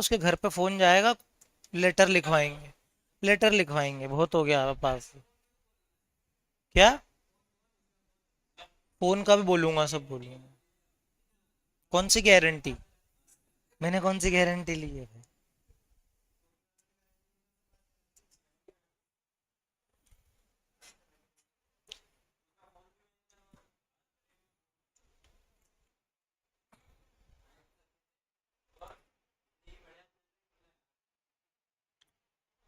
उसके घर पे फोन जाएगा, लेटर लिखवाएंगे, लेटर लिखवाएंगे, बहुत हो गया पास। क्या? फोन का भी बोलूंगा, सब बोलूंगा। कौन सी गारंटी? मैंने कौन सी गारंटी ली है भाई?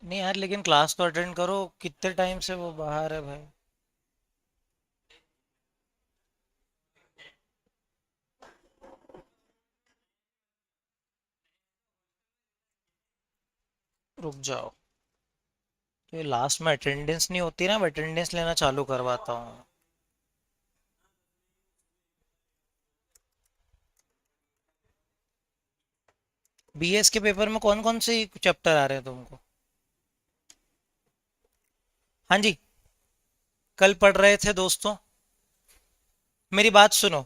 नहीं यार, लेकिन क्लास तो अटेंड करो, कितने टाइम से वो बाहर है भाई। रुक जाओ, तो ये लास्ट में अटेंडेंस नहीं होती ना, मैं अटेंडेंस लेना चालू करवाता हूँ। बीएस के पेपर में कौन कौन से चैप्टर आ रहे हैं तुमको? हाँ जी, कल पढ़ रहे थे दोस्तों। मेरी बात सुनो।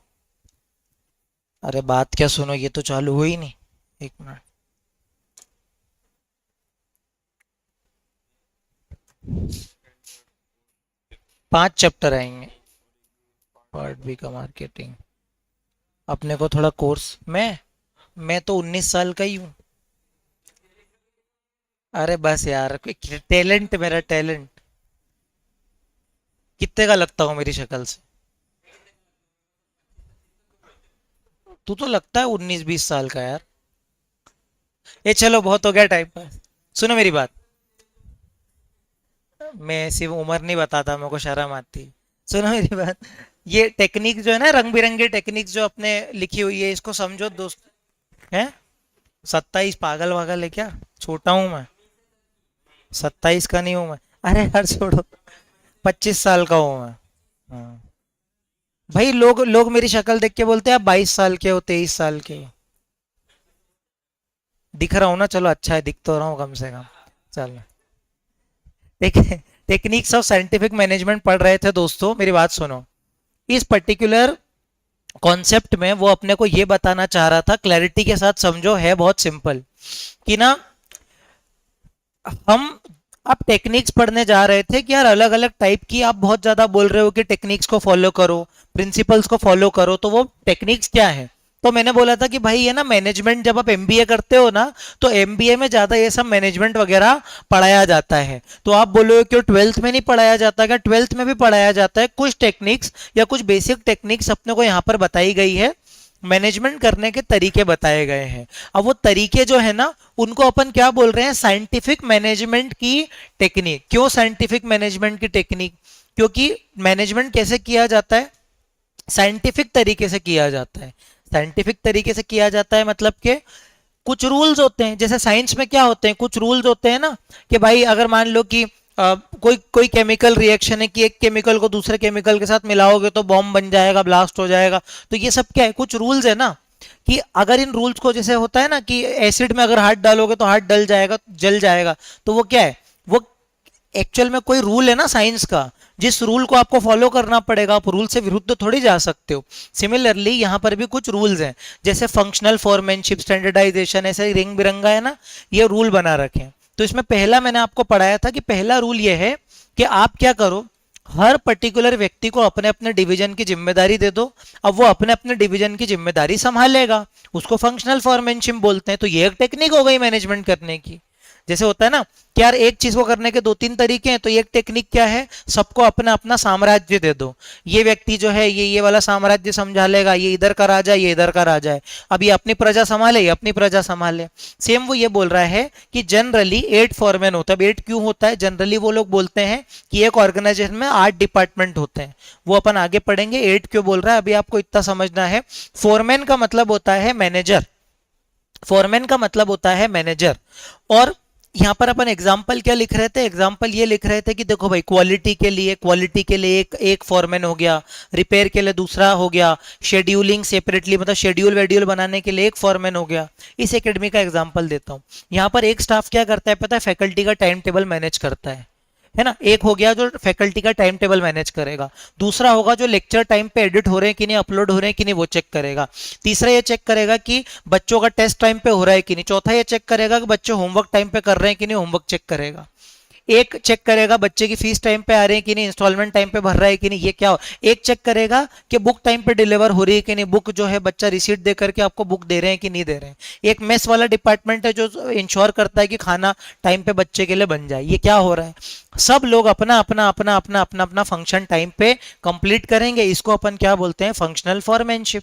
अरे बात क्या सुनो, ये तो चालू हुई नहीं। एक मिनट। 5 चैप्टर आएंगे। पार्ट बी का मार्केटिंग। अपने को थोड़ा कोर्स, मैं तो 19 साल का ही हूँ। अरे बस यार, टैलेंट, मेरा टैलेंट। कितने का लगता हूँ मेरी शक्ल से? तू तो लगता है 19-20 साल का यार। ये चलो, बहुत हो गया टाइम पास। सुनो मेरी बात। मैं सिर्फ उम्र नहीं बताता, मेरे को शर्म आती। सुनो मेरी बात। ये टेक्निक जो है ना, रंग बिरंगे टेक्निक जो अपने लिखी हुई है, इसको समझो दोस्त। है? 27? पागल वागल है क्या? छोटा हूं मैं। 27 का नहीं हूं मैं। अरे यार छोड़ो। 25 साल का हूं मैं। हाँ। भाई लोग लोग मेरी शक्ल देख के बोलते हैं आप 22 साल के हो, 23 साल के हो। दिख रहा हूँ ना, चलो अच्छा है, दिख तो रहा हूँ कम से कम। चलो। Tech techniques of scientific management पढ़ रहे थे दोस्तों, मेरी बात सुनो। इस पर्टिकुलर कॉन्सेप्ट में वो अपने को ये बताना चाह रहा था, क्लैरिटी के साथ समझो, है बहुत सिंपल। कि ना, हम अब टेक्निक्स पढ़ने जा रहे थे कि यार अलग अलग टाइप की, आप बहुत ज्यादा बोल रहे हो कि टेक्निक्स को फॉलो करो, प्रिंसिपल्स को फॉलो करो, तो वो टेक्निक्स क्या है? तो मैंने बोला था कि भाई ये ना, मैनेजमेंट जब आप एमबीए करते हो ना, तो एमबीए में ज्यादा ये सब मैनेजमेंट वगैरह पढ़ाया जाता है। तो आप बोलोगे क्यों ट्वेल्थ में नहीं पढ़ाया जाता? क्या ट्वेल्थ में भी पढ़ाया जाता है, कुछ टेक्निक्स या कुछ बेसिक टेक्निक्स अपने को यहाँ पर बताई गई है। मैनेजमेंट करने के तरीके बताए गए हैं। अब वो तरीके जो है ना, उनको अपन क्या बोल रहे हैं? साइंटिफिक मैनेजमेंट की टेक्निक। क्यों साइंटिफिक मैनेजमेंट की टेक्निक? क्योंकि मैनेजमेंट कैसे किया जाता है? साइंटिफिक तरीके से किया जाता है। साइंटिफिक तरीके से किया जाता है मतलब कि कुछ रूल्स होते हैं। जैसे साइंस में क्या होते हैं, कुछ रूल्स होते हैं ना, कि भाई अगर मान लो कि कोई कोई केमिकल रिएक्शन है, कि एक केमिकल को दूसरे केमिकल के साथ मिलाओगे तो बॉम्ब बन जाएगा, ब्लास्ट हो जाएगा। तो ये सब क्या है? कुछ रूल्स है ना। कि अगर इन रूल्स को, जैसे होता है ना कि एसिड में अगर हाथ डालोगे तो हाथ डल जाएगा, जल जाएगा। तो वो क्या है? वो एक्चुअल में कोई रूल है ना साइंस का, जिस रूल को आपको फॉलो करना पड़ेगा। आप रूल से विरुद्ध थोड़ी जा सकते हो। सिमिलरली यहाँ पर भी कुछ रूल्स हैं, जैसे फंक्शनल फॉर्मेनशिप, स्टैंडर्डाइजेशन, ऐसे रिंग बिरंगा है ना, ये रूल बना रखे हैं। तो इसमें पहला मैंने आपको पढ़ाया था कि पहला रूल ये है कि आप क्या करो, हर पर्टिकुलर व्यक्ति को अपने अपने डिवीजन की जिम्मेदारी दे दो। अब वो अपने अपने डिवीजन की जिम्मेदारी संभालेगा, उसको फंक्शनल फॉर्मेनशिप बोलते हैं। तो ये एक टेक्निक हो गई मैनेजमेंट करने की। जैसे होता है ना कि यार एक चीज को करने के दो तीन तरीके हैं, तो एक टेक्निक क्या है? सबको अपना अपना साम्राज्य दे दो। ये व्यक्ति जो है ये वाला साम्राज्य समझा लेगा, ये इधर का राजा, ये इधर का राजा है। अब ये अपनी प्रजा संभाले, ये अपनी प्रजा संभाले। सेम वो ये बोल रहा है कि जनरली 8 फॉरमैन होता है। 8 क्यों होता है? जनरली वो लोग बोलते हैं कि एक ऑर्गेनाइजेशन में 8 डिपार्टमेंट होते हैं। वो अपन आगे पढ़ेंगे 8 क्यों बोल रहा है, अभी आपको इतना समझना है। फोरमैन का मतलब होता है मैनेजर। फोरमैन का मतलब होता है मैनेजर। और यहाँ पर अपन एग्जाम्पल क्या लिख रहे थे? एग्जाम्पल ये लिख रहे थे कि देखो भाई, क्वालिटी के लिए एक एक फॉरमैन हो गया, रिपेयर के लिए दूसरा हो गया, शेड्यूलिंग सेपरेटली, मतलब शेड्यूल वेड्यूल बनाने के लिए एक फॉरमैन हो गया। इस एकेडमी का एग्जाम्पल देता हूँ। यहाँ पर एक स्टाफ क्या करता है पता है? फैकल्टी का टाइम टेबल मैनेज करता है। है ना। एक हो गया जो फैकल्टी का टाइम टेबल मैनेज करेगा, दूसरा होगा जो लेक्चर टाइम पे एडिट हो रहे हैं कि नहीं, अपलोड हो रहे हैं कि नहीं, वो चेक करेगा, तीसरा ये चेक करेगा कि बच्चों का टेस्ट टाइम पे हो रहा है कि नहीं, चौथा ये चेक करेगा कि बच्चे होमवर्क टाइम पे कर रहे हैं कि नहीं, होमवर्क चेक करेगा, एक चेक करेगा बच्चे की फीस टाइम पे आ रही है कि नहीं, इंस्टॉलमेंट टाइम पे भर रहा है कि नहीं, ये क्या हो, एक चेक करेगा कि बुक टाइम पे डिलीवर हो रही है कि नहीं, बुक जो है बच्चा रिसीट दे करके आपको बुक दे रहे हैं कि नहीं दे रहे हैं, एक मेस वाला डिपार्टमेंट है जो इंश्योर करता है कि खाना टाइम पे बच्चे के लिए बन जाए, ये क्या हो रहा है। सब लोग अपना अपना अपना अपना अपना अपना फंक्शन टाइम पे कंप्लीट करेंगे, इसको अपन क्या बोलते हैं, फंक्शनल फॉरमैनशिप।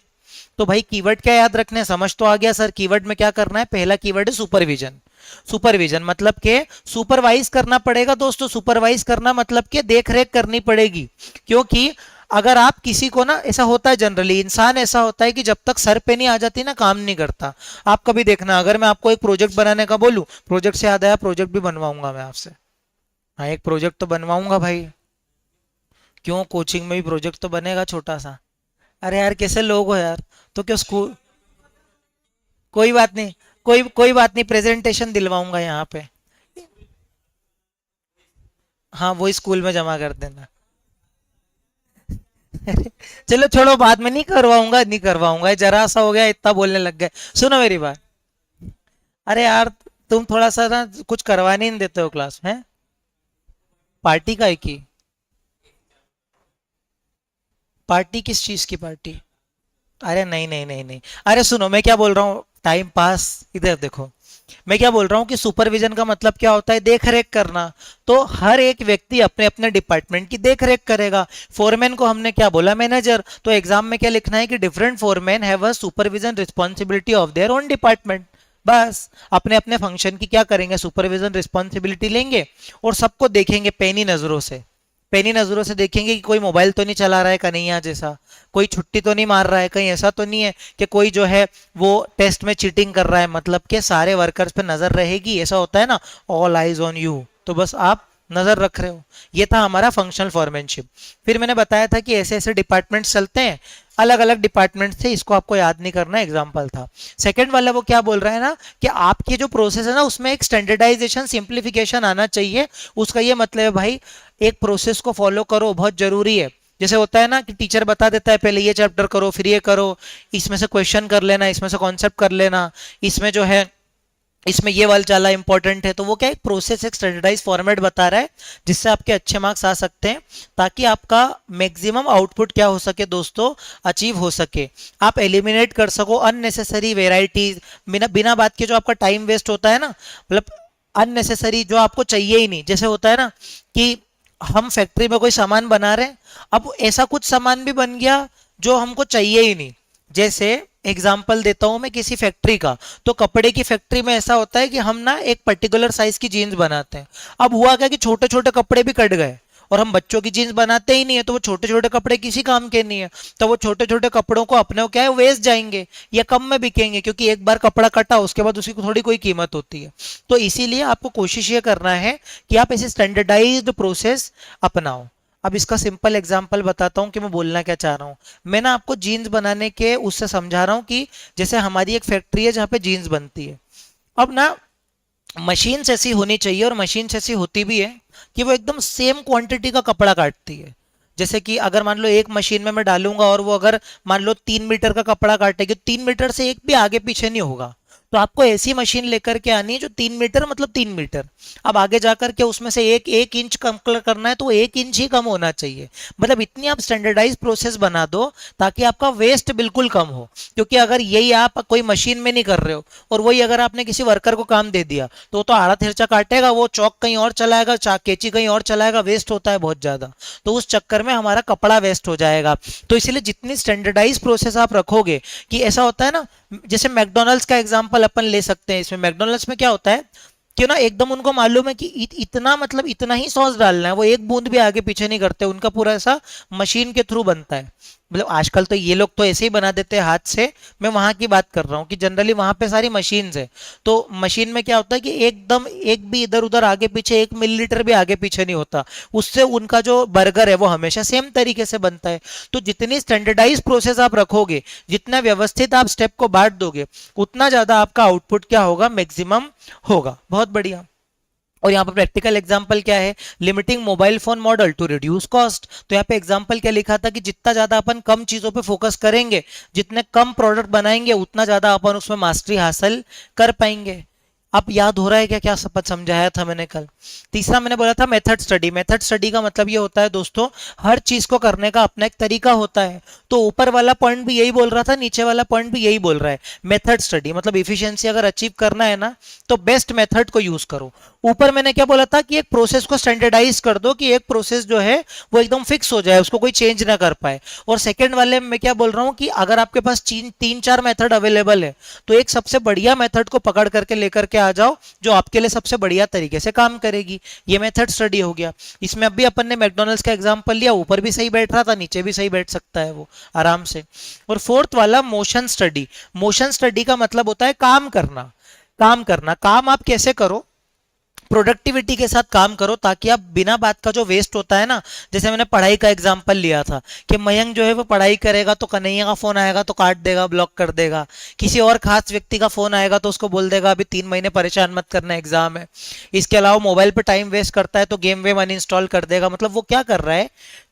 तो भाई कीवर्ड क्या याद रखने हैं, समझ तो आ गया सर, कीवर्ड में क्या करना है, पहला कीवर्ड है सुपरविजन। सुपरविजन मतलब के सुपरवाइज करना पड़ेगा दोस्तों, सुपरवाइज करना मतलब के देख रेख करनी पड़ेगी, क्योंकि अगर आप किसी को ना, ऐसा होता है जनरली, इंसान ऐसा होता है कि जब तक सर पे नहीं आ जाती ना काम नहीं करता। आप कभी देखना, अगर मैं आपको एक प्रोजेक्ट बनाने का बोलूं, प्रोजेक्ट से याद आया, प्रोजेक्ट भी बनवाऊंगा मैं आपसे। हाँ एक प्रोजेक्ट तो बनवाऊंगा भाई, क्यों, कोचिंग में भी प्रोजेक्ट तो बनेगा छोटा सा। अरे यार कैसे लोग हो यार, तो क्या स्कूल, कोई बात नहीं, कोई कोई बात नहीं, प्रेजेंटेशन दिलवाऊंगा यहाँ पे। हाँ वो स्कूल में जमा कर देना। चलो छोड़ो, बाद में नहीं करवाऊंगा, नहीं करवाऊंगा, जरा सा हो गया, इतना बोलने लग गए। सुनो मेरी बात, अरे यार तुम थोड़ा सा ना कुछ करवाने नहीं देते हो क्लास में। पार्टी का है की, पार्टी किस चीज की पार्टी। अरे नहीं नहीं नहीं नहीं, अरे सुनो मैं क्या बोल रहा हूँ, टाइम पास, इधर देखो, मैं क्या बोल रहा हूँ कि सुपरविजन का मतलब क्या होता है, देख रेख करना। तो हर एक व्यक्ति अपने अपने डिपार्टमेंट की देख रेख करेगा। फोरमैन को हमने क्या बोला, मैनेजर, तो एग्जाम में क्या लिखना है कि different foreman have a supervision responsibility of their own department. बस अपने अपने फंक्शन की क्या करेंगे, सुपरविजन रिस्पॉन्सिबिलिटी लेंगे और सबको देखेंगे पैनी नजरों से, पैनी नजरों से देखेंगे कि कोई मोबाइल तो नहीं चला रहा है कन्हैया जैसा, कोई छुट्टी तो नहीं मार रहा है, कहीं ऐसा तो नहीं है कि कोई जो है वो टेस्ट में चीटिंग कर रहा है, मतलब कि सारे वर्कर्स पे नजर रहेगी, ऐसा होता है ना, ऑल आइज ऑन यू, तो बस आप नजर रख रहे हो। ये था हमारा फंक्शनल फॉरमैनशिप। फिर मैंने बताया था कि ऐसे ऐसे डिपार्टमेंट्स चलते हैं, अलग अलग डिपार्टमेंट थे, इसको आपको याद नहीं करना, एग्जाम्पल था। सेकंड वाला वो क्या बोल रहा है ना कि आपकी जो प्रोसेस है ना उसमें एक स्टैंडर्डाइजेशन सिंप्लीफिकेशन आना चाहिए। उसका ये मतलब है भाई एक प्रोसेस को फॉलो करो, बहुत जरूरी है। जैसे होता है ना कि टीचर बता देता है पहले ये चैप्टर करो, फिर ये करो, इसमें से क्वेश्चन कर लेना, इसमें से कॉन्सेप्ट कर लेना, इसमें जो है इसमें ये वाला चाला इंपॉर्टेंट है, तो वो क्या एक प्रोसेस, एक स्टैंडर्डाइज फॉर्मेट बता रहा है जिससे आपके अच्छे मार्क्स आ सकते हैं, ताकि आपका मैक्सिमम आउटपुट क्या हो सके दोस्तों, अचीव हो सके, आप एलिमिनेट कर सको अननेसेसरी वेराइटीज, बिना बिना बात के जो आपका टाइम वेस्ट होता है ना, मतलब अननेसेसरी जो आपको चाहिए ही नहीं। जैसे होता है ना कि हम फैक्ट्री में कोई सामान बना रहे हैं, अब ऐसा कुछ सामान भी बन गया जो हमको चाहिए ही नहीं। जैसे एग्जाम्पल देता हूं मैं किसी फैक्ट्री का, तो कपड़े की फैक्ट्री में ऐसा होता है कि हम ना एक पर्टिकुलर साइज की जीन्स बनाते हैं। अब हुआ क्या कि छोटे छोटे कपड़े भी कट गए और हम बच्चों की जीन्स बनाते ही नहीं है, तो वो छोटे छोटे कपड़े किसी काम के नहीं है, तो वो छोटे छोटे कपड़ों को अपने को क्या है वेस्ट जाएंगे या कम में बिकेंगे, क्योंकि एक बार कपड़ा कटा उसके बाद उसकी थोड़ी कोई कीमत होती है। तो इसीलिए आपको कोशिश ये करना है कि आप ऐसे स्टैंडर्डाइज्ड प्रोसेस अपनाओ। अब इसका सिंपल एग्जांपल बताता हूँ कि मैं बोलना क्या चाह रहा हूँ। मैं ना आपको जीन्स बनाने के उससे समझा रहा हूँ कि जैसे हमारी एक फैक्ट्री है जहाँ पे जीन्स बनती है। अब ना मशीन्स ऐसी होनी चाहिए और मशीन्स ऐसी होती भी है कि वो एकदम सेम क्वांटिटी का कपड़ा काटती है। जैसे कि अगर मान लो एक मशीन में मैं डालूंगा और वो अगर मान लो 3 मीटर का कपड़ा काटेगी, 3 मीटर से एक भी आगे पीछे नहीं होगा। तो आपको ऐसी मशीन लेकर के आनी है जो 3 मीटर मतलब 3 मीटर, अब आगे जाकर के उसमें से एक एक इंच कम करना है तो 1 इंच ही कम होना चाहिए। मतलब इतनी आप स्टैंडर्डाइज प्रोसेस बना दो ताकि आपका वेस्ट बिल्कुल कम हो, क्योंकि अगर यही आप कोई मशीन में नहीं कर रहे हो और वही अगर आपने किसी वर्कर को काम दे दिया तो वो तो आड़ा तिरछा काटेगा, वो चौक कहीं और चलाएगा, कैंची कहीं और चलाएगा, वेस्ट होता है बहुत ज्यादा, तो उस चक्कर में हमारा कपड़ा वेस्ट हो जाएगा। तो इसलिए जितनी स्टैंडर्डाइज प्रोसेस आप रखोगे, कि ऐसा होता है ना, जैसे मैकडोनल्ड्स का एग्जांपल अपन ले सकते हैं, इसमें मैकडोनल्ड्स में क्या होता है कि ना एकदम उनको मालूम है कि इतना मतलब इतना ही सॉस डालना है, वो एक बूंद भी आगे पीछे नहीं करते, उनका पूरा ऐसा मशीन के थ्रू बनता है। मतलब आजकल तो ये लोग तो ऐसे ही बना देते हैं हाथ से, मैं वहां की बात कर रहा हूँ कि जनरली वहां पे सारी मशीन्स है। तो मशीन में क्या होता है कि एकदम एक भी इधर उधर आगे पीछे 1 मिलीलीटर भी आगे पीछे नहीं होता, उससे उनका जो बर्गर है वो हमेशा सेम तरीके से बनता है। तो जितनी स्टैंडर्डाइज प्रोसेस आप रखोगे, जितना व्यवस्थित आप स्टेप को बांट दोगे, उतना ज्यादा आपका आउटपुट क्या होगा, मैक्सिमम होगा। बहुत बढ़िया। और यहाँ पर प्रैक्टिकल एग्जांपल क्या है, limiting mobile phone model to reduce cost. तो यहाँ पे एग्जांपल क्या लिखा था कि जितना ज्यादा अपन कम चीजों पे फोकस करेंगे, जितने कम प्रोडक्ट बनाएंगे, उतना ज्यादा अपन उसमें मास्टरी हासिल कर पाएंगे। अब याद हो रहा है क्या क्या सब समझाया था मैंने कल? तीसरा मैंने बोला था मेथड स्टडी। मेथड स्टडी का मतलब ये होता है दोस्तों, हर चीज को करने का अपना एक तरीका होता है। तो ऊपर वाला पॉइंट भी यही बोल रहा था, नीचे वाला पॉइंट भी यही बोल रहा है। मेथड स्टडी मतलब इफिशियंसी अगर अचीव करना है ना, तो बेस्ट मेथड को यूज करो। ऊपर मैंने क्या बोला था कि एक प्रोसेस को स्टैंडर्डाइज कर दो, कि एक प्रोसेस जो है वो एकदम फिक्स हो जाए, उसको कोई चेंज ना कर पाए। और सेकंड वाले में क्या बोल रहा हूं कि अगर आपके पास तीन चार मेथड अवेलेबल है, तो एक सबसे बढ़िया मेथड को पकड़ करके लेकर के आ जाओ, जो आपके लिए सबसे बढ़िया तरीके से काम करेगी। ये मेथड स्टडी हो गया। इसमें अभी अपन ने मैकडॉनल्ड्स का एग्जांपल लिया, ऊपर भी सही बैठ रहा था, नीचे भी सही बैठ सकता है वो आराम से। और फोर्थ वाला मोशन स्टडी। मोशन स्टडी का मतलब होता है काम करना। काम करना, काम आप कैसे करो, प्रोडक्टिविटी के साथ काम करो, ताकि आप बिना बात का जो वेस्ट होता है ना, जैसे मैंने पढ़ाई का एग्जांपल लिया था कि मयंक जो है वो पढ़ाई करेगा तो कन्हैया का फोन आएगा तो काट देगा, ब्लॉक कर देगा। किसी और खास व्यक्ति का फोन आएगा तो उसको बोल देगा अभी 3 महीने परेशान मत करना, एग्जाम है। इसके अलावा मोबाइल पे टाइम वेस्ट करता है तो गेम वेम अनइंस्टॉल कर देगा। मतलब वो क्या कर रहा है,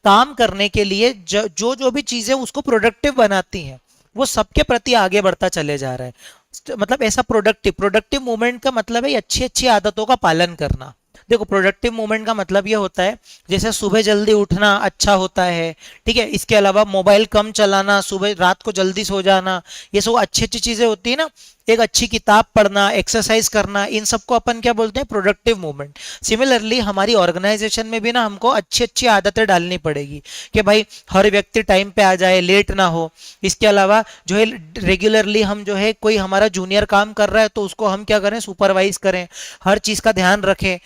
काम करने के लिए जो जो भी चीजें उसको प्रोडक्टिव बनाती हैं, वो सबके प्रति आगे बढ़ता चले जा रहा है। मतलब ऐसा प्रोडक्टिव प्रोडक्टिव मूवमेंट का मतलब है अच्छी अच्छी आदतों का पालन करना। देखो प्रोडक्टिव मूवमेंट का मतलब ये होता है, जैसे सुबह जल्दी उठना अच्छा होता है, ठीक है। इसके अलावा मोबाइल कम चलाना, सुबह रात को जल्दी सो जाना, ये सब अच्छी अच्छी चीजें होती है ना। एक अच्छी किताब पढ़ना, एक्सरसाइज करना, इन सबको अपन क्या बोलते हैं, प्रोडक्टिव मूवमेंट। सिमिलरली हमारी ऑर्गेनाइजेशन में भी ना हमको अच्छी अच्छी आदतें डालनी पड़ेगी कि भाई हर व्यक्ति टाइम पे आ जाए, लेट ना हो। इसके अलावा जो है रेगुलरली हम जो है, कोई हमारा जूनियर काम कर रहा है तो उसको हम क्या करें, सुपरवाइज करें, हर चीज का ध्यान रखें,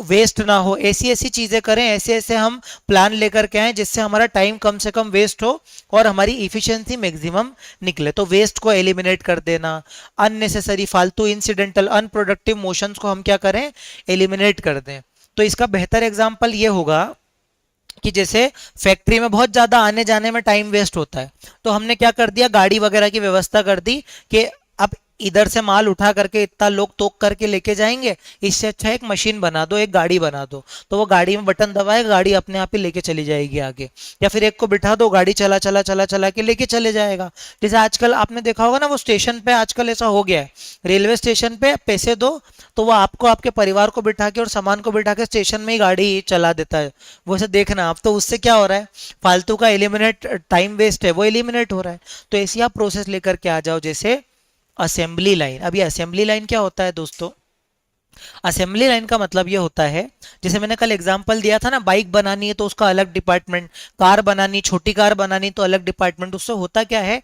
वेस्ट ना हो, ऐसी ऐसी चीजें करें, ऐसे ऐसे हम प्लान लेकर के आए जिससे हमारा टाइम कम से कम वेस्ट हो और हमारी इफिशियंसी मैक्सिमम निकले। तो वेस्ट को एलिमिनेट कर देना, अननेसेसरी फालतू इंसिडेंटल अनप्रोडक्टिव मोशंस को हम क्या करें, एलिमिनेट कर दें। तो इसका बेहतर एग्जांपल ये होगा कि जैसे फैक्ट्री में बहुत ज्यादा आने जाने में टाइम वेस्ट होता है, तो हमने क्या कर दिया, गाड़ी वगैरह की व्यवस्था कर दी कि अब इधर से माल उठा करके इतना लोग तोक करके लेके जाएंगे, इससे अच्छा एक मशीन बना दो, एक गाड़ी बना दो, तो वो गाड़ी में बटन दबाए, गाड़ी अपने आप ही लेके चली जाएगी आगे। या फिर एक को बिठा दो, गाड़ी चला चला चला चला के लेके चले जाएगा। जैसे आजकल आपने देखा होगा ना, वो स्टेशन पे आजकल ऐसा हो गया है, रेलवे स्टेशन पे पैसे दो तो वो आपको आपके परिवार को बिठा के और सामान को बिठा के स्टेशन में ही गाड़ी चला देता है। वो ऐसे देखना आप, तो उससे क्या हो रहा है, फालतू का एलिमिनेट टाइम वेस्ट है वो एलिमिनेट हो रहा है। तो ऐसी आप प्रोसेस लेकर के आ जाओ, जैसे असेंबली लाइन। अब ये असेंबली लाइन क्या होता है दोस्तों, असेंबली लाइन का मतलब ये होता है, जैसे मैंने कल एग्जांपल दिया था ना, बाइक बनानी है तो उसका अलग डिपार्टमेंट, कार बनानी, छोटी कार बनानी तो अलग डिपार्टमेंट। उससे होता क्या है,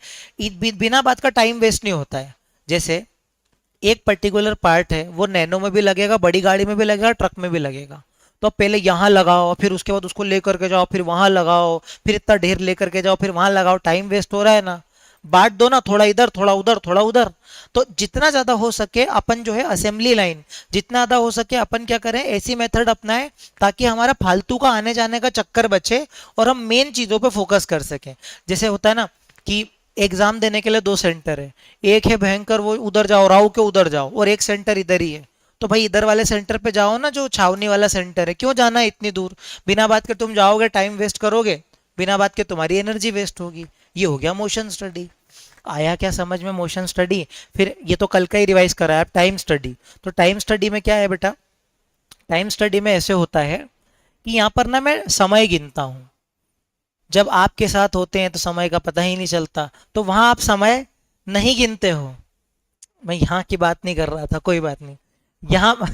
बिना बात का टाइम वेस्ट नहीं होता है। जैसे एक पर्टिकुलर पार्ट है, वो नैनो में भी लगेगा, बड़ी गाड़ी में भी लगेगा, ट्रक में भी लगेगा। तो पहले यहाँ लगाओ, फिर उसके बाद उसको लेकर के जाओ, फिर वहां लगाओ, फिर इतना ढेर लेकर के जाओ, फिर वहां लगाओ, टाइम वेस्ट हो रहा है ना। बांट दो ना, थोड़ा इधर थोड़ा उधर थोड़ा उधर। तो जितना ज्यादा हो सके अपन जो है असेंबली लाइन, जितना ज्यादा हो सके अपन क्या करें, ऐसी मेथड अपनाएं ताकि हमारा फालतू का आने जाने का चक्कर बचे और हम मेन चीजों पे फोकस कर सकें। जैसे होता है ना कि एग्जाम देने के लिए 2 सेंटर है, एक है भयंकर वो उधर जाओ, राव के उधर जाओ, और एक सेंटर इधर ही है। तो भाई इधर वाले सेंटर पे जाओ ना, जो छावनी वाला सेंटर है, क्यों जाना है इतनी दूर, बिना बात के तुम जाओगे टाइम वेस्ट करोगे, बिना बात के तुम्हारी एनर्जी वेस्ट होगी। ये हो गया मोशन स्टडी। आया क्या समझ में मोशन स्टडी? फिर ये तो कल का ही रिवाइज करा है, टाइम स्टडी। तो टाइम स्टडी में क्या है बेटा, टाइम स्टडी में ऐसे होता है कि यहाँ पर ना मैं समय गिनता हूँ। जब आपके साथ होते हैं तो समय का पता ही नहीं चलता, तो वहां आप समय नहीं गिनते हो। मैं यहाँ की बात नहीं कर रहा था, कोई बात नहीं। यहाँ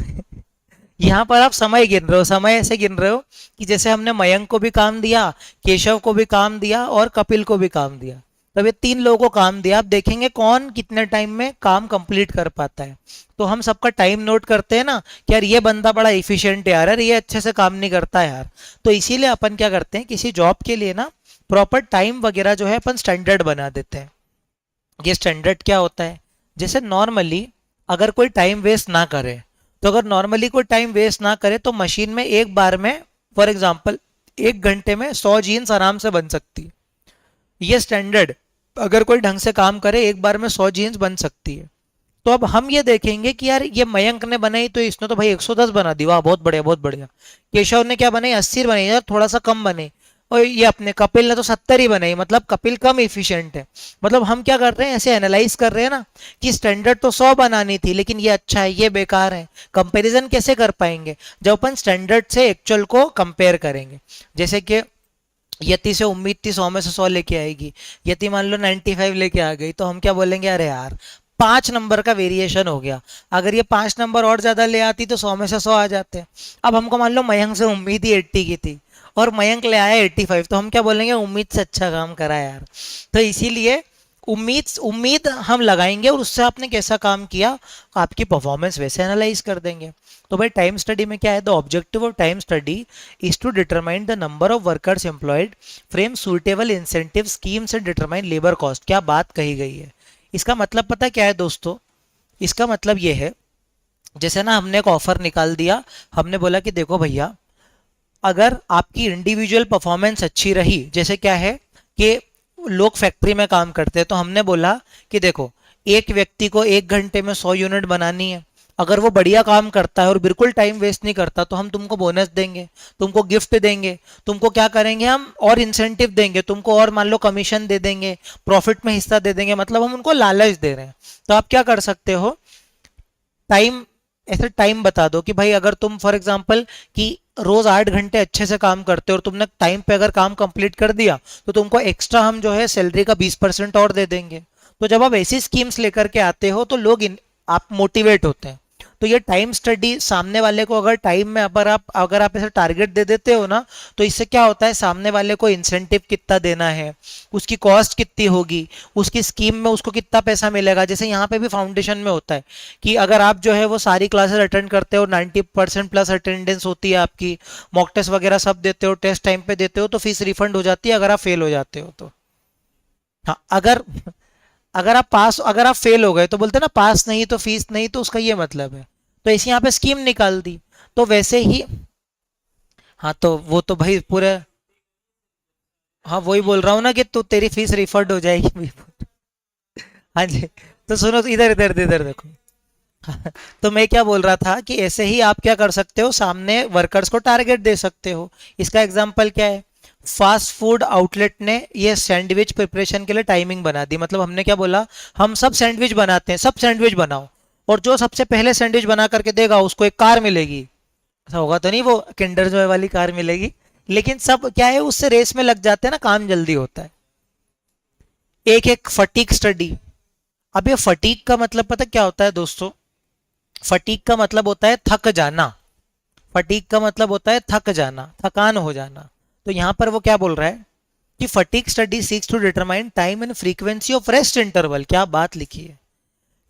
यहाँ पर आप समय गिन रहे हो, समय ऐसे गिन रहे हो कि जैसे हमने मयंक को भी काम दिया, केशव को भी काम दिया और कपिल को भी काम दिया। तब ये 3 लोगों को काम दिया, आप देखेंगे कौन कितने टाइम में काम कंप्लीट कर पाता है। तो हम सबका टाइम नोट करते हैं ना कि यार ये बंदा बड़ा इफिशियंट है यार, ये अच्छे से काम नहीं करता यार। तो इसीलिए अपन क्या करते हैं, किसी जॉब के लिए ना प्रॉपर टाइम वगैरह जो है अपन स्टैंडर्ड बना देते हैं। ये स्टैंडर्ड क्या होता है, जैसे नॉर्मली अगर कोई टाइम वेस्ट ना करे, तो अगर नॉर्मली कोई टाइम वेस्ट ना करे तो मशीन में एक बार में, फॉर एग्जांपल 1 घंटे में 100 जीन्स आराम से बन सकती है। ये स्टैंडर्ड, अगर कोई ढंग से काम करे एक बार में 100 जीन्स बन सकती है। तो अब हम ये देखेंगे कि यार ये मयंक ने बनाई तो इसने तो भाई 110 बना दी, वाह बहुत बढ़िया बहुत बढ़िया। केशव ने क्या बनाई, 80 बनाई, यार थोड़ा सा कम बने। और ये अपने कपिल ने तो 70 ही बनाई, मतलब कपिल कम इफिशिएंट है। मतलब हम क्या कर रहे हैं, ऐसे एनालाइज कर रहे हैं ना कि स्टैंडर्ड तो 100 बनानी थी लेकिन ये अच्छा है ये बेकार है। कंपैरिजन कैसे कर पाएंगे, जब अपन स्टैंडर्ड से एक्चुअल को कंपेयर करेंगे। जैसे कि यति से उम्मीद थी 100 में से 100 लेके आएगी, यति मान लो 95 लेके आ गई, तो हम क्या बोलेंगे, अरे यार 5 नंबर का वेरिएशन हो गया। अगर ये 5 नंबर और ज्यादा ले आती तो 100 में से 100 आ जाते। अब हमको मान लो मयंक से उम्मीद ही 80 की थी और मयंक ले आया 85, तो हम क्या बोलेंगे, उम्मीद से अच्छा काम करा यार। तो इसीलिए उम्मीद उम्मीद हम लगाएंगे और उससे आपने कैसा काम किया आपकी परफॉर्मेंस वैसे एनालाइज कर देंगे। तो भाई टाइम स्टडी में क्या है, the objective of time study is to determine the number of workers employed, frame suitable incentive schemes and determine labour cost. क्या बात कही गई है। इसका मतलब पता क्या है दोस्तों, इसका मतलब ये है, जैसे ना हमने एक ऑफर निकाल दिया, हमने बोला कि देखो भैया अगर आपकी इंडिविजुअल परफॉर्मेंस अच्छी रही, जैसे क्या है कि लोग फैक्ट्री में काम करते हैं, तो हमने बोला कि देखो एक व्यक्ति को 1 घंटे में 100 यूनिट बनानी है, अगर वो बढ़िया काम करता है और बिल्कुल टाइम वेस्ट नहीं करता तो हम तुमको बोनस देंगे, तुमको गिफ्ट देंगे, तुमको क्या करेंगे हम और इंसेंटिव देंगे, तुमको और मान लो कमीशन दे देंगे, प्रॉफिट में हिस्सा दे देंगे, मतलब हम उनको लालच दे रहे हैं। तो आप क्या कर सकते हो, टाइम, ऐसे टाइम बता दो कि भाई अगर तुम फॉर एग्जांपल कि रोज 8 घंटे अच्छे से काम करते हो और तुमने टाइम पे अगर काम कंप्लीट कर दिया तो तुमको एक्स्ट्रा हम जो है सैलरी का 20% और दे देंगे। तो जब आप ऐसी स्कीम्स लेकर के आते हो तो लोग आप मोटिवेट होते हैं। तो ये टाइम स्टडी सामने वाले को अगर टाइम में अगर आप ऐसे टारगेट दे देते हो ना, तो इससे क्या होता है, सामने वाले को इंसेंटिव कितना देना है, उसकी कॉस्ट कितनी होगी, उसकी स्कीम में उसको कितना पैसा मिलेगा। जैसे यहाँ पे भी फाउंडेशन में होता है कि अगर आप जो है वो सारी क्लासेस अटेंड करते हो, 90% प्लस अटेंडेंस होती है आपकी, मॉक टेस्ट वगैरह सब देते हो, टेस्ट टाइम पे देते हो, तो फीस रिफंड हो जाती है अगर आप फेल हो जाते हो तो। हाँ, अगर अगर आप फेल हो गए तो बोलते हैं ना पास नहीं तो फीस नहीं, तो उसका ये मतलब है। तो इसी यहाँ पे स्कीम निकाल दी। तो वैसे ही, हाँ तो वो तो भाई पूरे, हाँ वही बोल रहा हूँ ना कि तू तेरी फीस रिफंड हो जाएगी। हाँ जी। तो सुनो, तो इधर इधर इधर देखो। तो मैं क्या बोल रहा था कि ऐसे ही आप क्या कर सकते हो, सामने वर्कर्स को टारगेट दे सकते हो। इसका एग्जांपल क्या है, फास्ट फूड आउटलेट ने ये सैंडविच प्रिपरेशन के लिए टाइमिंग बना दी। मतलब हमने क्या बोला, हम सब सैंडविच बनाते हैं, सब सैंडविच बनाओ, और जो सबसे पहले सैंडविच बना करके देगा उसको एक कार मिलेगी। ऐसा होगा तो नहीं, वो किंडर जॉय वाली कार मिलेगी। लेकिन सब क्या है, उससे रेस में लग जाते हैं ना, काम जल्दी होता है। एक एक फटीक स्टडी। अब ये फटीक का मतलब पता क्या होता है दोस्तों, फटीक का मतलब होता है थक जाना। फटीक का मतलब होता है थक जाना, थकान हो जाना। तो यहां पर वो क्या बोल रहा है कि fatigue study seeks to determine time and frequency of rest interval. क्या बात लिखी है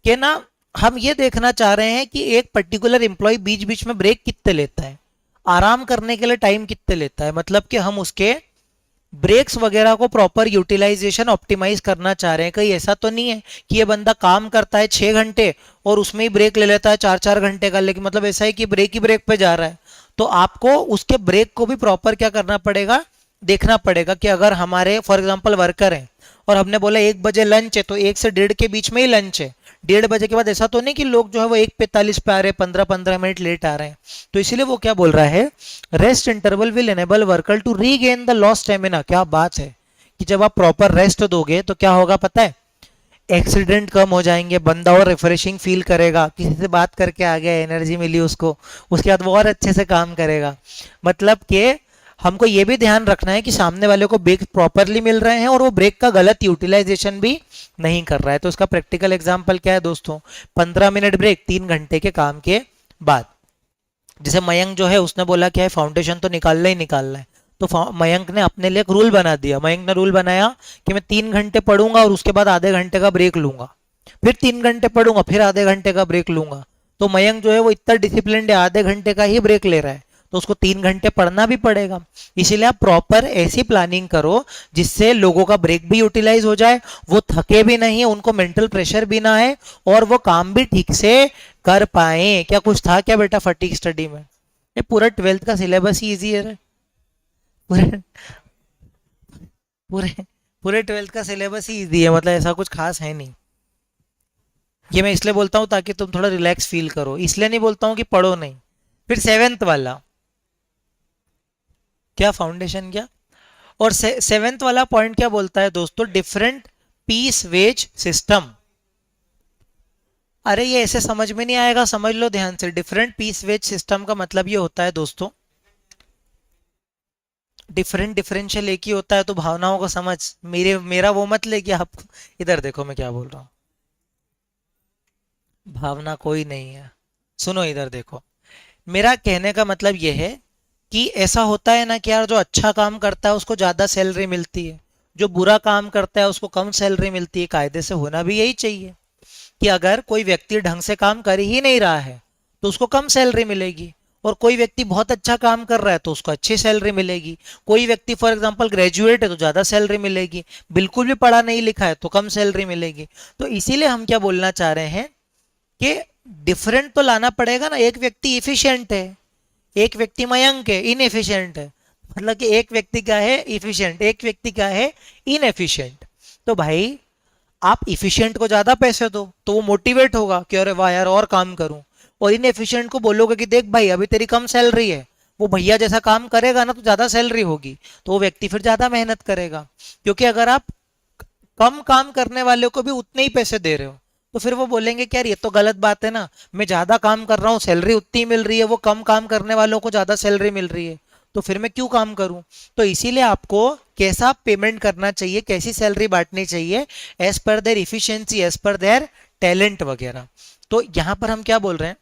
कि ना, हम ये देखना चाह रहे हैं कि एक पर्टिकुलर एम्प्लॉय बीच बीच में ब्रेक कितने लेता है, आराम करने के लिए टाइम कितने लेता है। मतलब कि हम उसके ब्रेक्स वगैरह को प्रॉपर यूटिलाइजेशन ऑप्टिमाइज करना चाह रहे हैं। कहीं ऐसा तो नहीं है कि ये बंदा काम करता है 6 घंटे और उसमें ही ब्रेक ले लेता है 4-4 घंटे का, लेकिन मतलब ऐसा है कि ब्रेक ही ब्रेक पे जा रहा है। तो आपको उसके ब्रेक को भी प्रॉपर क्या करना पड़ेगा, देखना पड़ेगा कि अगर हमारे फॉर एग्जाम्पल वर्कर हैं और हमने बोला 1 बजे लंच है, तो 1 से 1:30 के बीच में ही लंच है। 1:30 बजे के बाद ऐसा तो नहीं कि लोग जो है वो 1:45 पे आ रहे हैं, 15-15 मिनट लेट आ रहे हैं। तो इसीलिए वो क्या बोल रहा है, rest interval will enable worker to regain the lost stamina. क्या बात है कि जब आप प्रॉपर रेस्ट दोगे तो क्या होगा पता है, एक्सीडेंट कम हो जाएंगे, बंदा और रिफ्रेशिंग फील करेगा, किसी से बात करके आ गया, एनर्जी मिली उसको, उसके बाद वो और अच्छे से काम करेगा। मतलब कि हमको ये भी ध्यान रखना है कि सामने वाले को ब्रेक प्रॉपरली मिल रहे हैं और वो ब्रेक का गलत यूटिलाइजेशन भी नहीं कर रहा है। तो उसका प्रैक्टिकल एग्जाम्पल क्या है दोस्तों, 15 मिनट ब्रेक 3 घंटे के काम के बाद। जैसे मयंक जो है उसने बोला क्या है, फाउंडेशन तो निकालना ही निकालना है। तो मयंक ने अपने लिए एक रूल बना दिया। मयंक ने रूल बनाया कि मैं 3 घंटे पढ़ूंगा और उसके बाद आधे घंटे का ब्रेक लूंगा, फिर 3 घंटे पढ़ूंगा, फिर आधे घंटे का ब्रेक लूंगा। तो मयंक जो है वो इतना डिसिप्लिन है, आधे घंटे का ही ब्रेक ले रहा है, तो उसको 3 घंटे पढ़ना भी पड़ेगा। इसीलिए आप प्रॉपर ऐसी प्लानिंग करो जिससे लोगों का ब्रेक भी यूटिलाइज हो जाए, वो थके भी नहीं, उनको मेंटल प्रेशर भी ना है, और वो काम भी ठीक से कर पाए। क्या कुछ था क्या बेटा फटीक स्टडी में, ये पूरा 12th का सिलेबस ही इजी है रे। पूरे पूरे पूरे 12th का सिलेबस ही इजी है, मतलब ऐसा कुछ खास है नहीं। ये मैं इसलिए बोलता हूँ ताकि तुम थोड़ा रिलैक्स फील करो, इसलिए नहीं बोलता हूँ कि पढ़ो नहीं। फिर सेवेंथ वाला, क्या फाउंडेशन क्या, और सेवेंथ वाला पॉइंट क्या बोलता है दोस्तों, डिफरेंट पीस वेज सिस्टम। अरे ये ऐसे समझ में नहीं आएगा, समझ लो ध्यान से। डिफरेंट पीस वेज सिस्टम का मतलब ये होता है दोस्तों, डिफरेंट डिफरेंशियल एक ही होता है, तो भावनाओं को समझ, मेरा वो मत ले कि आप, इधर देखो मैं क्या बोल रहा हूँ। भावना कोई नहीं है, सुनो इधर देखो। मेरा कहने का मतलब यह है कि ऐसा होता है ना कि यार जो अच्छा काम करता है उसको ज्यादा सैलरी मिलती है, जो बुरा काम करता है उसको कम सैलरी मिलती है। कायदे से होना भी यही चाहिए कि अगर कोई व्यक्ति ढंग से काम कर ही नहीं रहा है तो उसको कम सैलरी मिलेगी, और कोई व्यक्ति बहुत अच्छा काम कर रहा है तो उसको अच्छी सैलरी मिलेगी। कोई व्यक्ति फॉर एग्जांपल ग्रेजुएट है तो ज्यादा सैलरी मिलेगी, बिल्कुल भी पढ़ा नहीं लिखा है तो कम सैलरी मिलेगी। तो इसीलिए हम क्या बोलना चाह रहे हैं कि डिफरेंट तो लाना पड़ेगा ना। एक व्यक्ति इफिशियंट है, एक व्यक्ति मयंक है, इनएफिशिएंट है। मतलब कि एक व्यक्ति क्या है इफिशिएंट, एक व्यक्ति क्या है इनएफिशिएंट। तो भाई आप इफिशिएंट को ज्यादा पैसे दो तो वो मोटिवेट होगा कि अरे वाह यार और काम करूं, और इनएफिशिएंट को बोलोगे कि देख भाई अभी तेरी कम सैलरी है, वो भैया जैसा काम करेगा ना तो ज्यादा सैलरी होगी, तो वो व्यक्ति फिर ज्यादा मेहनत करेगा। क्योंकि अगर आप कम काम करने वाले को भी उतने ही पैसे दे रहे हो तो फिर वो बोलेंगे कि यार ये तो गलत बात है ना, मैं ज्यादा काम कर रहा हूँ सैलरी उतनी मिल रही है, वो कम काम करने वालों को ज्यादा सैलरी मिल रही है, तो फिर मैं क्यों काम करूं। तो इसीलिए आपको कैसा पेमेंट करना चाहिए, कैसी सैलरी बांटनी चाहिए, as per their efficiency, as per their talent वगैरह। तो यहां पर हम क्या बोल रहे हैं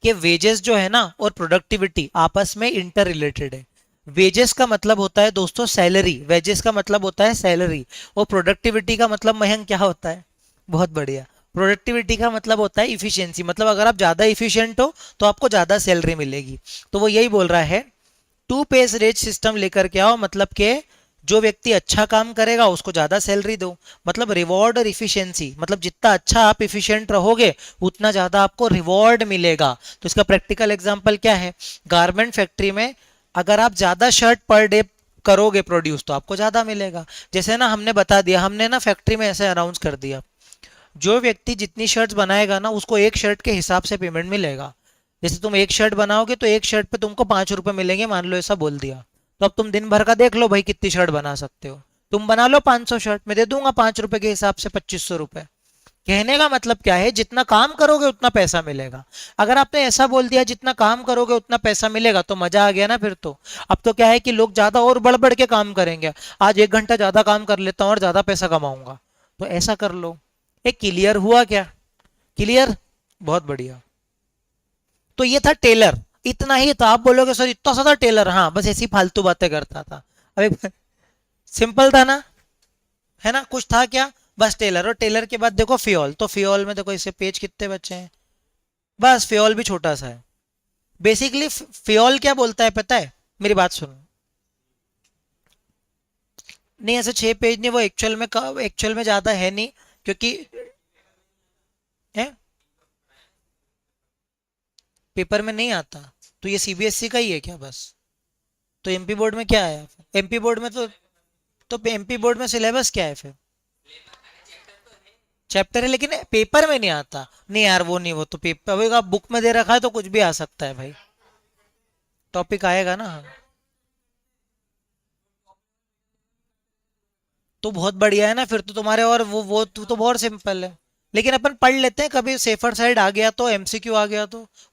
कि वेजेस जो है ना और प्रोडक्टिविटी आपस में इंटर रिलेटेड है। वेजेस का मतलब होता है दोस्तों सैलरी, वेजेस का मतलब होता है सैलरी, और प्रोडक्टिविटी का मतलब मयंक क्या होता है, बहुत बढ़िया, प्रोडक्टिविटी का मतलब होता है इफिशियंसी। मतलब अगर आप ज्यादा इफिशियंट हो तो आपको ज्यादा सैलरी मिलेगी। तो वो यही बोल रहा है टू पेज रेट सिस्टम लेकर के आओ, मतलब के जो व्यक्ति अच्छा काम करेगा उसको ज्यादा सैलरी दो। मतलब रिवॉर्ड और इफिशियंसी, मतलब जितना अच्छा आप इफिशियंट रहोगे उतना ज्यादा आपको रिवॉर्ड मिलेगा। तो इसका प्रैक्टिकल एग्जांपल क्या है, गारमेंट फैक्ट्री में अगर आप ज्यादा शर्ट पर डे करोगे प्रोड्यूस तो आपको ज्यादा मिलेगा। जैसे ना हमने बता दिया, हमने ना फैक्ट्री में ऐसे अनाउंस कर दिया, जो व्यक्ति जितनी शर्ट्स बनाएगा ना उसको एक शर्ट के हिसाब से पेमेंट मिलेगा। जैसे तुम एक शर्ट बनाओगे तो एक शर्ट पे तुमको 5 रुपए मिलेंगे, मान लो ऐसा बोल दिया। तो अब तुम दिन भर का देख लो भाई कितनी शर्ट बना सकते हो, तुम बना लो 500 शर्ट, मैं दे दूंगा 5 रुपए के हिसाब से 2500 रुपए। कहने का मतलब क्या है, जितना काम करोगे उतना पैसा मिलेगा। अगर आपने ऐसा बोल दिया जितना काम करोगे उतना पैसा मिलेगा तो मजा आ गया ना फिर तो। अब तो क्या है कि लोग ज्यादा और बढ़ बढ़ के काम करेंगे, आज 1 घंटा ज्यादा काम कर लेता हूँ और ज्यादा पैसा कमाऊंगा, तो ऐसा कर लो। एक क्लियर हुआ क्या, क्लियर, बहुत बढ़िया। तो ये था टेलर, इतना ही था। आप बोलोगे सर इतना सा था टेलर, हाँ बस ऐसी फालतू बातें करता था। अबे सिंपल था ना, है ना, कुछ था क्या, बस टेलर। और टेलर के बाद देखो फ्योल, तो फ्योल में देखो इससे पेज कितने बचे हैं, बस फ्योल भी छोटा सा है। बेसिकली फ्योल क्या बोलता है पता है, मेरी बात सुनो। नहीं ऐसे 6 पेज नहीं, वो एक्चुअल में ज्यादा है नहीं, क्योंकि है पेपर में नहीं आता। तो ये सीबीएसई का ही है क्या बस, तो एमपी बोर्ड में क्या आया, एमपी बोर्ड में तो एमपी बोर्ड में सिलेबस क्या है फिर, चैप्टर है लेकिन पेपर में नहीं आता। नहीं यार वो नहीं, वो तो पेपर अभी आप बुक में दे रखा है तो कुछ भी आ सकता है भाई, टॉपिक आएगा ना। तो बहुत बढ़िया है ना फिर तो तुम्हारे, और वो तो बहुत सिंपल है। लेकिन अपन पढ़ लेते हैं, कभी सेफर साइड आ गया तो, एमसीक्यू आ गया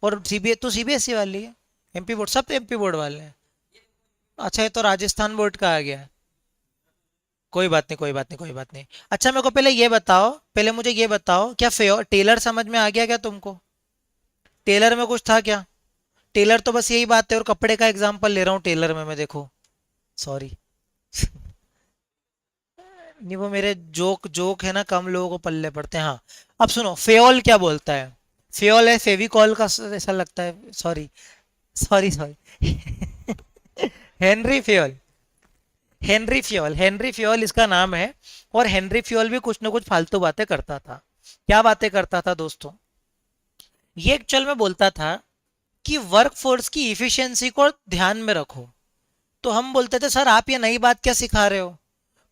और सीबीएसई वाली है, एमपी बोर्ड सब तो एमपी बोर्ड वाले हैं। अच्छा ये तो राजस्थान बोर्ड का आ गया है। कोई बात नहीं, कोई बात नहीं, कोई बात नहीं। अच्छा मेरे को पहले ये बताओ, पहले मुझे ये बताओ, क्या टेलर समझ में आ गया क्या तुमको, टेलर में कुछ था क्या। टेलर तो बस यही बात है, और कपड़े का एग्जांपल ले रहा हूँ टेलर में मैं, देखो सॉरी। नहीं वो मेरे जोक जोक है ना, कम लोगों को पल्ले पड़ते हैं। हाँ अब सुनो, फेओल क्या बोलता है, फेओल है फेविकॉल का ऐसा लगता है, sorry sorry sorry. Henri Fayol, Henri Fayol, Henri Fayol इसका नाम है। और हेनरी फ्योल भी कुछ ना कुछ फालतू बातें करता था। क्या बातें करता था दोस्तों, ये एक्चुअल में बोलता था कि वर्क फोर्स की इफिशियंसी को ध्यान में रखो। तो हम बोलते थे सर आप ये नई बात क्या सिखा रहे हो,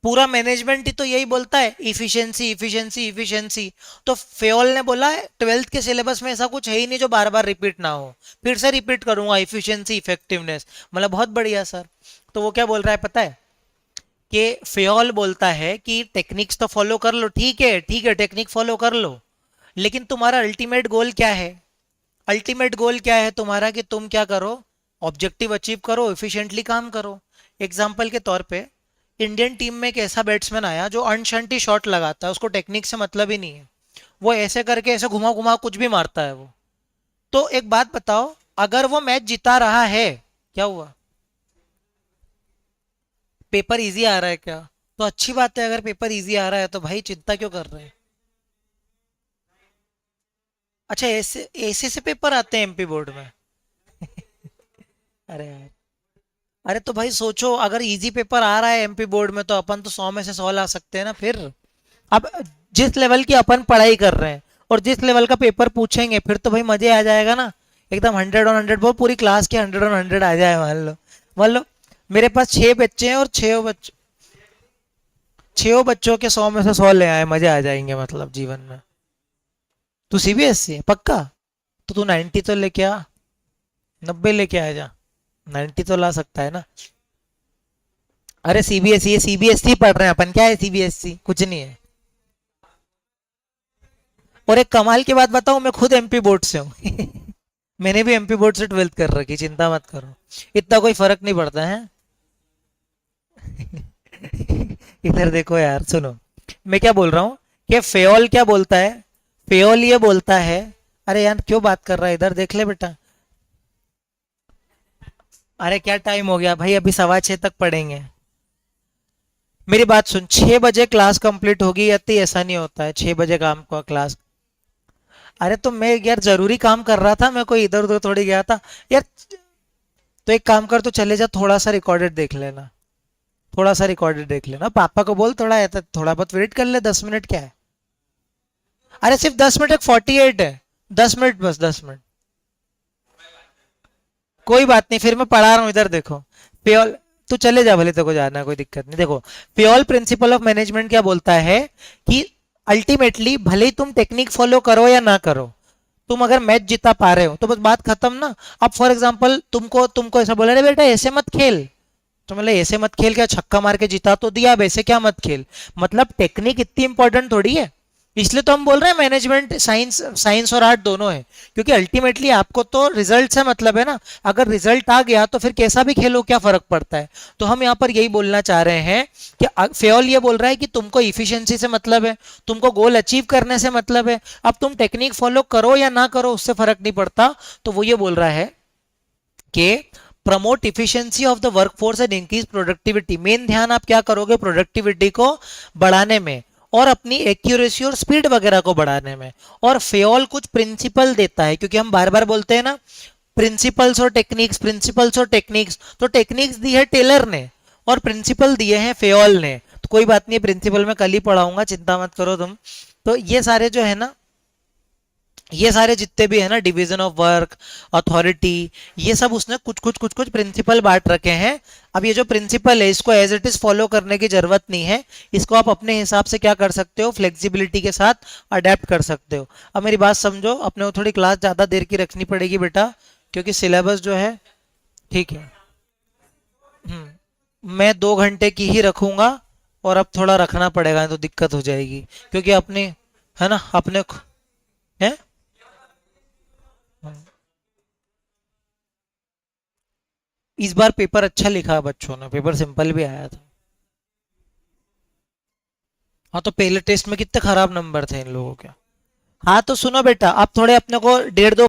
पूरा मैनेजमेंट ही तो यही बोलता है, इफिशिएंसी इफिशिएंसी इफिशिएंसी। तो फेयोल ने बोला है 12th के सिलेबस में ऐसा कुछ है ही नहीं जो बार बार रिपीट ना हो। फिर से रिपीट करूंगा, इफिशिएंसी इफेक्टिवनेस, मतलब बहुत बढ़िया सर। तो वो क्या बोल रहा है पता है, कि फेयोल बोलता है कि टेक्निक्स तो फॉलो कर लो, ठीक है टेक्निक फॉलो कर लो, लेकिन तुम्हारा अल्टीमेट गोल क्या है? अल्टीमेट गोल क्या है तुम्हारा, कि तुम क्या करो, ऑब्जेक्टिव अचीव करो, एफिशिएंटली काम करो। एग्जाम्पल के तौर पे इंडियन टीम में एक ऐसा बैट्समैन आया जो अनशंटी शॉट लगाता है, उसको टेक्निक से मतलब ही नहीं है, वो ऐसे करके ऐसे घुमा घुमा कुछ भी मारता है वो। तो एक बात बताओ, अगर वो मैच जिता रहा है, क्या हुआ? पेपर इजी आ रहा है क्या? तो अच्छी बात है, अगर पेपर इजी आ रहा है तो भाई चिंता क्यों कर रहे हैं? अच्छा, ऐसे ऐसे से पेपर आते हैं एमपी बोर्ड में? अरे यार, अरे तो भाई सोचो, अगर इजी पेपर आ रहा है एमपी बोर्ड में तो अपन तो 100 में से 100 ला सकते हैं ना फिर। अब जिस लेवल की अपन पढ़ाई कर रहे हैं और जिस लेवल का पेपर पूछेंगे, फिर तो भाई मजे आ जाएगा ना। एकदम 100 on 100, वो पूरी क्लास के 100 on 100 आ जाए, मान लो मेरे पास 6 बच्चे हैं और छह बच्चों के 100 में से 100 ले आए, मजे आ जाएंगे मतलब जीवन में। तू सीबीएसई है पक्का? तो तू 90 तो लेके आ, 90 लेके आ जा, 90 तो ला सकता है ना। अरे सीबीएसई है, सीबीएसई पढ़ रहे हैं अपन, क्या है सीबीएसई, कुछ नहीं है। और एक कमाल की बात बताऊं, मैं खुद एमपी बोर्ड से हूँ। मैंने भी एमपी बोर्ड से 12th कर रखी, चिंता मत करो, इतना कोई फर्क नहीं पड़ता है। इधर देखो यार, सुनो मैं क्या बोल रहा हूँ, कि फेयोल क्या बोलता है, फेयोल ये बोलता है, अरे यार क्यों बात कर रहा है, इधर देख ले बेटा। अरे क्या टाइम हो गया भाई, अभी 6:15 तक पढ़ेंगे। मेरी बात सुन, 6 बजे क्लास कंप्लीट होगी, या तो ऐसा नहीं होता है 6 बजे काम का क्लास। अरे तो मैं यार जरूरी काम कर रहा था, मैं कोई इधर उधर थोड़ी गया था यार। तो एक काम कर, तो चले जा, थोड़ा सा रिकॉर्डेड देख लेना, थोड़ा सा रिकॉर्डेड देख लेना, पापा को बोल थोड़ा ऐसा थोड़ा बहुत वेट कर ले, 10 मिनट क्या है। अरे सिर्फ 10 मिनट, एक 48 है, 10 मिनट बस, 10 मिनट। कोई बात नहीं, फिर मैं पढ़ा रहा हूँ, इधर देखो। प्योल, तू चले जा भले, तेरे को जाना है, कोई दिक्कत नहीं। देखो प्योल प्रिंसिपल ऑफ मैनेजमेंट क्या बोलता है, कि अल्टीमेटली भले ही तुम टेक्निक फॉलो करो या ना करो, तुम अगर मैच जिता पा रहे हो तो बस बात खत्म ना। अब फॉर एग्जांपल तुमको तुमको ऐसा बोला, रे बेटा ऐसे मत खेल, तो मतलब ऐसे मत खेल, क्या छक्का मार के जिता तो दिया, अब ऐसे क्या मत खेल, मतलब टेक्निक इतनी इंपॉर्टेंट थोड़ी है। इसलिए तो हम बोल रहे हैं मैनेजमेंट साइंस, साइंस और आर्ट दोनों है, क्योंकि अल्टीमेटली आपको तो रिजल्ट से मतलब है ना। अगर रिजल्ट आ गया तो फिर कैसा भी खेलो, क्या फर्क पड़ता है। तो हम यहाँ पर यही बोलना चाह रहे हैं, कि फेयोल ये बोल रहा है कि तुमको इफिशियंसी से मतलब है, तुमको गोल अचीव करने से मतलब है, अब तुम टेक्निक फॉलो करो या ना करो उससे फर्क नहीं पड़ता। तो वो ये बोल रहा है कि promote efficiency of the workforce and increase productivity. Main ध्यान आप क्या करोगे, प्रोडक्टिविटी को बढ़ाने में, और अपनी एक्यूरेसी और स्पीड वगैरह को बढ़ाने में। और फेयोल कुछ प्रिंसिपल देता है, क्योंकि हम बार बार बोलते हैं ना प्रिंसिपल्स और टेक्निक्स, प्रिंसिपल्स और टेक्निक्स, तो टेक्निक्स दी है टेलर ने और प्रिंसिपल दिए हैं फेयोल ने। तो कोई बात नहीं, प्रिंसिपल में कल ही पढ़ाऊंगा, चिंता मत करो तुम। तो ये सारे जो है ना, ये सारे जितने भी है ना, डिवीजन ऑफ वर्क, अथॉरिटी, ये सब उसने कुछ कुछ कुछ कुछ प्रिंसिपल बांट रखे हैं। अब ये जो प्रिंसिपल है, इसको एज इट इज फॉलो करने की जरूरत नहीं है, इसको आप अपने हिसाब से क्या कर सकते हो, फ्लेक्सिबिलिटी के साथ अडेप्ट कर सकते हो। अब मेरी बात समझो, अपने को थोड़ी क्लास ज्यादा देर की रखनी पड़ेगी बेटा, क्योंकि सिलेबस जो है, ठीक है। मैं 2 घंटे की ही रखूंगा, और अब थोड़ा रखना पड़ेगा तो दिक्कत हो जाएगी, क्योंकि अपने, है ना, अपने है। इस बार पेपर अच्छा लिखा बच्चों ने, पेपर सिंपल भी आया था। हाँ तो पहले टेस्ट में कितने खराब नंबर थे इन लोगों के। हाँ तो सुनो बेटा, आप थोड़े अपने को 1.5-2